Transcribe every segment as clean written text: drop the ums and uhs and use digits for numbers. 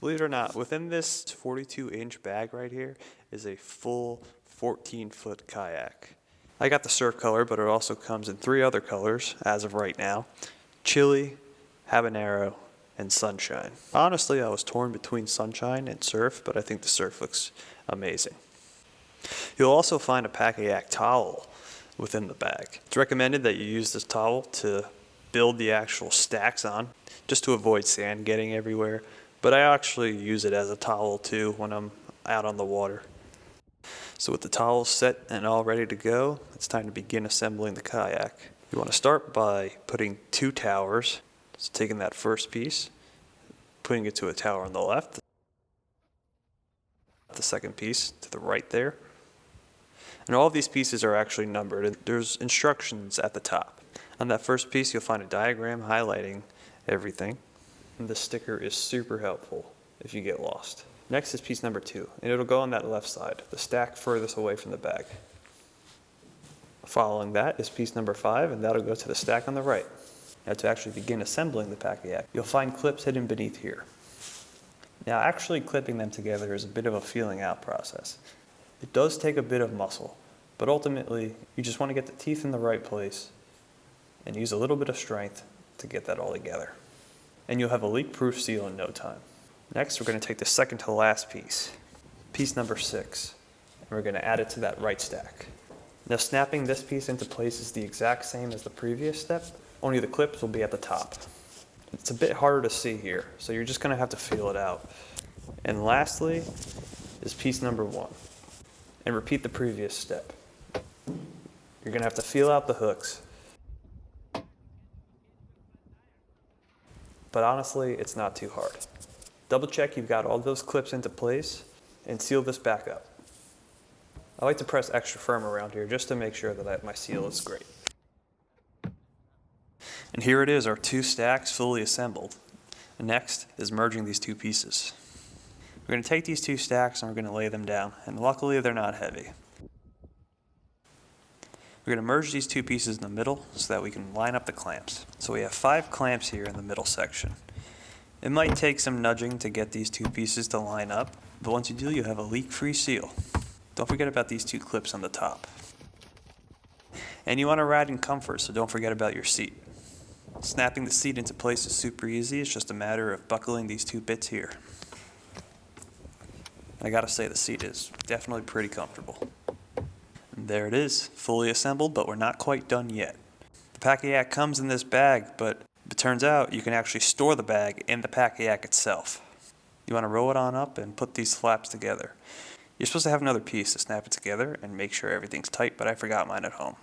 Believe it or not, within this 42-inch bag right here is a full 14-foot kayak. I got the surf color, but it also comes in 3 other colors as of right now: chili, habanero, and sunshine. Honestly, I was torn between sunshine and surf, but I think the surf looks amazing. You'll also find a Pakayak towel within the bag. It's recommended that you use this towel to build the actual stacks on, just to avoid sand getting everywhere, but I actually use it as a towel too when I'm out on the water. So with the towel set and all ready to go, it's time to begin assembling the kayak. You want to start by putting 2 towers. So taking that first piece, putting it to a tower on the left, the second piece to the right there. And all of these pieces are actually numbered, and there's instructions at the top. On that first piece, you'll find a diagram highlighting everything. And the sticker is super helpful if you get lost. Next is piece number 2, and it'll go on that left side, the stack furthest away from the bag. Following that is piece number 5, and that'll go to the stack on the right. Now to actually begin assembling the Pakayak, you'll find clips hidden beneath here. Now actually clipping them together is a bit of a feeling out process. It does take a bit of muscle, but ultimately you just want to get the teeth in the right place and use a little bit of strength to get that all together. And you'll have a leak-proof seal in no time. Next, we're going to take the second to last piece, piece number 6, and we're going to add it to that right stack. Now snapping this piece into place is the exact same as the previous step, only the clips will be at the top. It's a bit harder to see here, so you're just going to have to feel it out. And lastly is piece number 1, and repeat the previous step. You're going to have to feel out the hooks. But honestly, it's not too hard. Double check you've got all those clips into place and seal this back up. I like to press extra firm around here just to make sure that my seal is great. And here it is, our 2 stacks fully assembled. Next is merging these 2 pieces. We're going to take these 2 stacks and we're going to lay them down, and luckily they're not heavy. We're going to merge these 2 pieces in the middle so that we can line up the clamps. So we have 5 clamps here in the middle section. It might take some nudging to get these 2 pieces to line up, but once you do, you have a leak-free seal. Don't forget about these 2 clips on the top. And you want to ride in comfort, so don't forget about your seat. Snapping the seat into place is super easy. It's just a matter of buckling these 2 bits here. I gotta say, the seat is definitely pretty comfortable. And there it is, fully assembled, but we're not quite done yet. The Pakayak comes in this bag, but it turns out you can actually store the bag in the Pakayak itself. You want to roll it on up and put these flaps together. You're supposed to have another piece to snap it together and make sure everything's tight, but I forgot mine at home.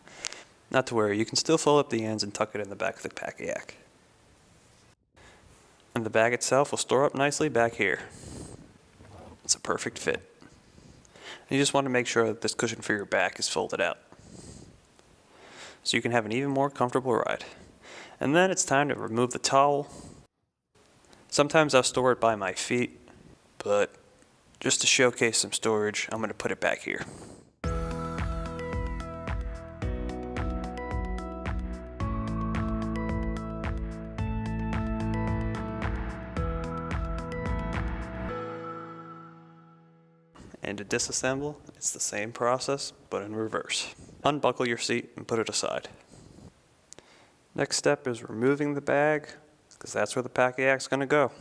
Not to worry, you can still fold up the ends and tuck it in the back of the Pakayak. And the bag itself will store up nicely back here. It's a perfect fit. And you just want to make sure that this cushion for your back is folded out, so you can have an even more comfortable ride. And then it's time to remove the towel. Sometimes I'll store it by my feet, but just to showcase some storage, I'm going to put it back here. And to disassemble, it's the same process, but in reverse. Unbuckle your seat and put it aside. Next step is removing the bag, because that's where the Pakayak's going to go.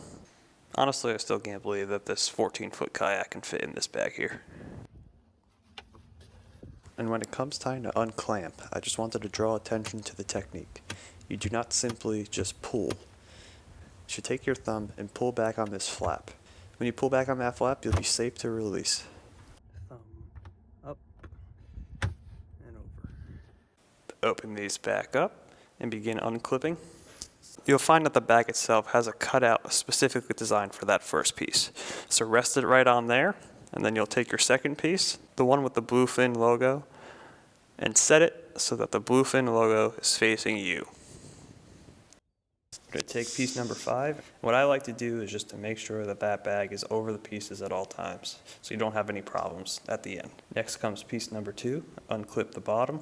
Honestly, I still can't believe that this 14-foot kayak can fit in this bag here. And when it comes time to unclamp, I just wanted to draw attention to the technique. You do not simply just pull. You should take your thumb and pull back on this flap. When you pull back on that flap, you'll be safe to release. Thumb up and over. Open these back up and begin unclipping. You'll find that the bag itself has a cutout specifically designed for that first piece. So rest it right on there, and then you'll take your second piece, the one with the bluefin logo, and set it so that the bluefin logo is facing you. I'm going to take piece number 5. What I like to do is just to make sure that that bag is over the pieces at all times, so you don't have any problems at the end. Next comes piece number 2. Unclip the bottom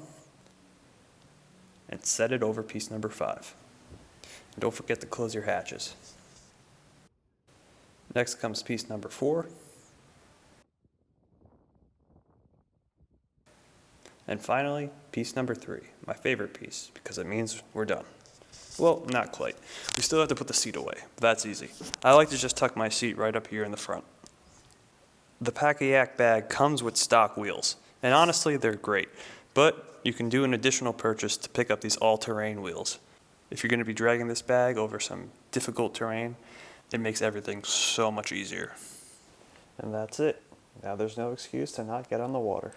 and set it over piece number 5. And don't forget to close your hatches. Next comes piece number 4. And finally, piece number 3, my favorite piece, because it means we're done. Well, not quite. We still have to put the seat away, but that's easy. I like to just tuck my seat right up here in the front. The Pakayak bag comes with stock wheels, and honestly, they're great. But you can do an additional purchase to pick up these all-terrain wheels. If you're going to be dragging this bag over some difficult terrain, it makes everything so much easier. And that's it. Now there's no excuse to not get on the water.